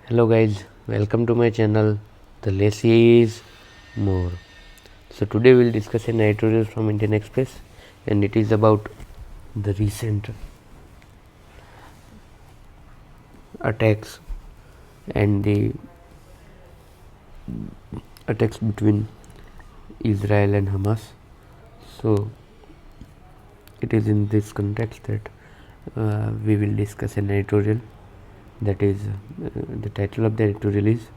Hello guys, welcome to my channel. The less is more. So today we'll discuss an editorial from Indian Express, and it is about the recent attacks and the attacks between Israel and Hamas. So it is in this context that we will discuss an editorial. That is, the title of the editorial is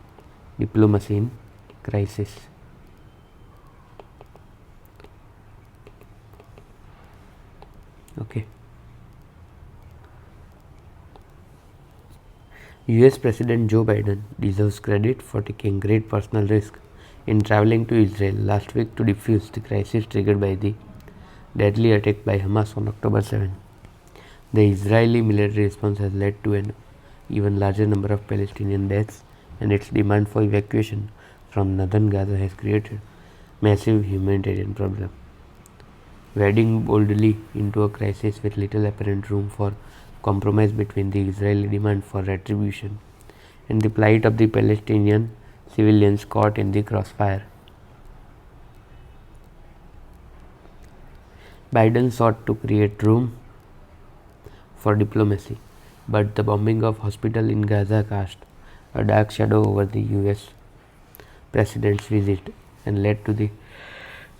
Diplomacy in Crisis. Okay. US President Joe Biden deserves credit for taking great personal risk in traveling to Israel last week to defuse the crisis triggered by the deadly attack by Hamas on October 7. The Israeli military response has led to an even larger number of Palestinian deaths, and its demand for evacuation from northern Gaza has created massive humanitarian problem. Wading boldly into a crisis with little apparent room for compromise between the Israeli demand for retribution and the plight of the Palestinian civilians caught in the crossfire. Biden sought to create room for diplomacy, but the bombing of hospital in Gaza cast a dark shadow over the US president's visit and led to the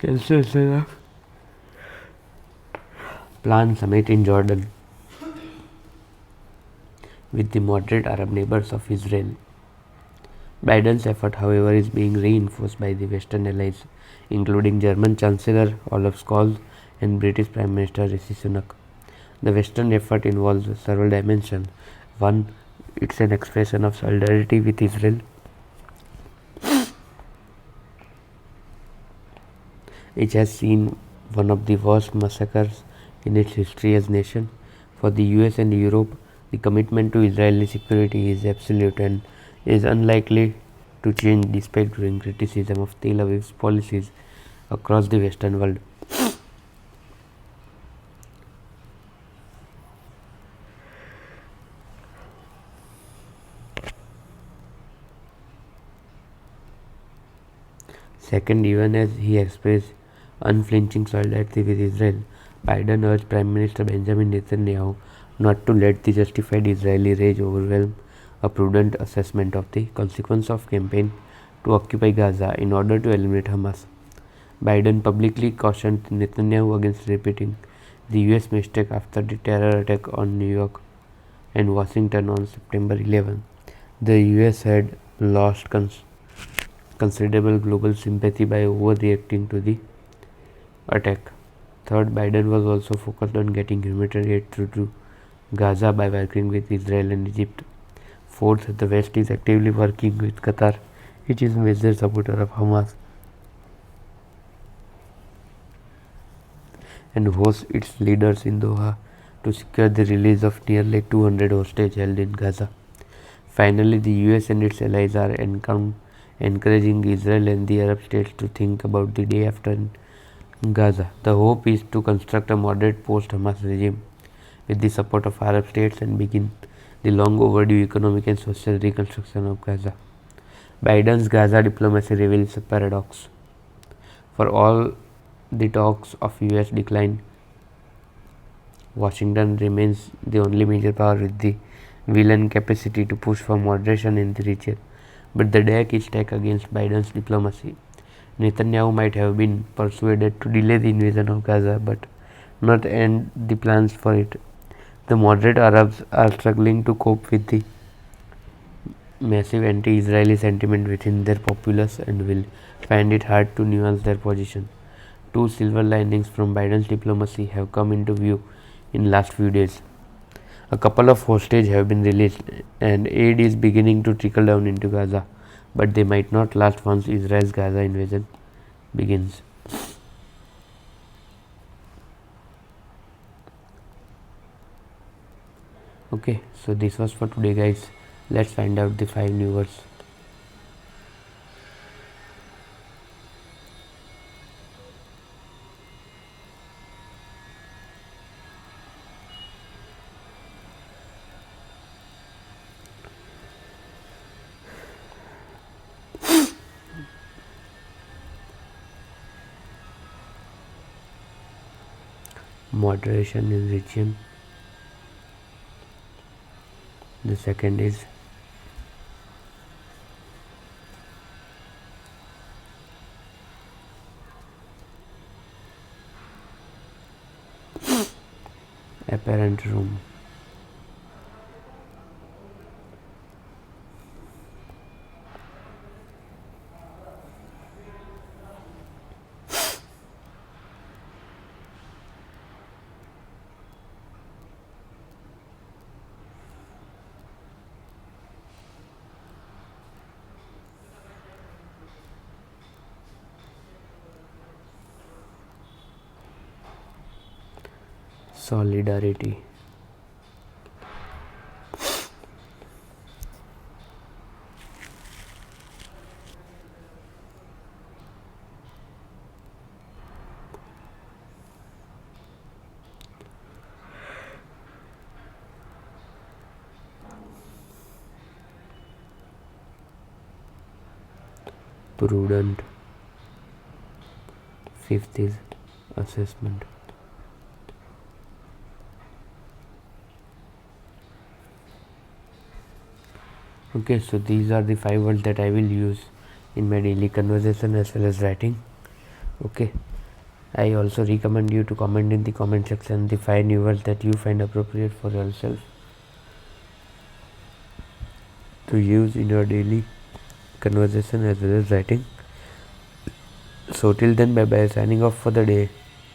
cancellation of planned summit in Jordan with the moderate Arab neighbors of Israel. Biden's effort, however, is being reinforced by the Western allies, including German Chancellor Olaf Scholz and British Prime Minister Rishi Sunak. The Western effort involves several dimensions. One, it's an expression of solidarity with Israel. It has seen one of the worst massacres in its history as nation. For the US and Europe, the commitment to Israeli security is absolute and is unlikely to change despite growing criticism of Tel Aviv's policies across the Western world. Second, even as he expressed unflinching solidarity with Israel, Biden urged Prime Minister Benjamin Netanyahu not to let the justified Israeli rage overwhelm a prudent assessment of the consequence of campaign to occupy Gaza in order to eliminate Hamas. Biden publicly cautioned Netanyahu against repeating the US mistake after the terror attack on New York and Washington on September 11. The US had lost considerable global sympathy by overreacting to the attack. Third, Biden was also focused on getting humanitarian aid through to Gaza by working with Israel and Egypt. Fourth, the West is actively working with Qatar, which is a major supporter of Hamas and hosts its leaders in Doha to secure the release of nearly 200 hostages held in Gaza. Finally, the US and its allies are encouraging Israel and the Arab states to think about the day after in Gaza. The hope is to construct a moderate post-Hamas regime with the support of Arab states and begin the long overdue economic and social reconstruction of Gaza. Biden's Gaza diplomacy reveals a paradox. For all the talks of US decline, Washington remains the only major power with the will and capacity to push for moderation in the region. But the deck is stacked against Biden's diplomacy. Netanyahu might have been persuaded to delay the invasion of Gaza but not end the plans for it. The moderate Arabs are struggling to cope with the massive anti-Israeli sentiment within their populace and will find it hard to nuance their position. Two silver linings from Biden's diplomacy have come into view in last few days. A couple of hostages have been released and aid is beginning to trickle down into Gaza, but they might not last once Israel's Gaza invasion begins. Okay, so this was for today guys. Let's find out the 5 new words. moderation in region. The second is apparent room. Solidarity. Prudent. Fifth is assessment. Okay, so these are the 5 words that I will use in my daily conversation as well as writing. Okay, I also recommend you to comment in the comment section the 5 new words that you find appropriate for yourself to use in your daily conversation as well as writing. So till then, bye bye, signing off for the day.